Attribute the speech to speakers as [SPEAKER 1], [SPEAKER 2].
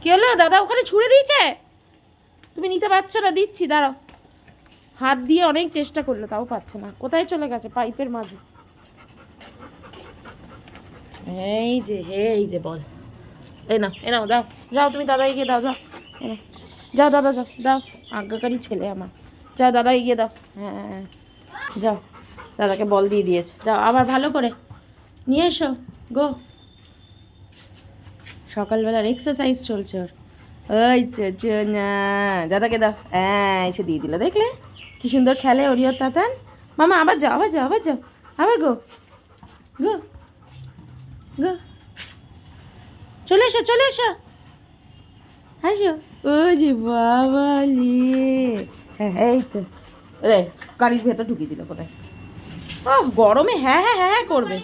[SPEAKER 1] কি হলো? দাদা ওখানে ছুঁড়ে দিয়েছে, তুমি নিতে পারছো না? দিচ্ছি, দাঁড়াও। হাত দিয়ে অনেক চেষ্টা করলো, তাও পাচ্ছে না। কোথায় চলে গেছে? পাইপের মাঝে। এই যে বল, এই নাও দাও, যাও তুমি দাদা এগিয়ে দাও, যাও যাও দাদা, যাও দাও, আজ্ঞাকারী ছেলে আমার। যাও দাদা এগিয়ে দাও, হ্যাঁ যাও, দাদাকে বল দিয়ে দিয়েছে, যাও আবার ভালো করে নিয়ে এসো গো। সকালবেলার এক্সারসাইজ চলছে ওর। ওই না, দাদাকে দাও, হ্যাঁ এসে দিয়ে দিল, দেখলে কি সুন্দর খেলে ওরিয়র তাতান। মামা আবার যাও, আবার গো গো গো, চলে এসো আসো। ও যে বাবা হ্যাঁ এই তো, গাড়ির ভেতর ঢুকিয়ে দিল কোথায়। গরমে হ্যাঁ করবে।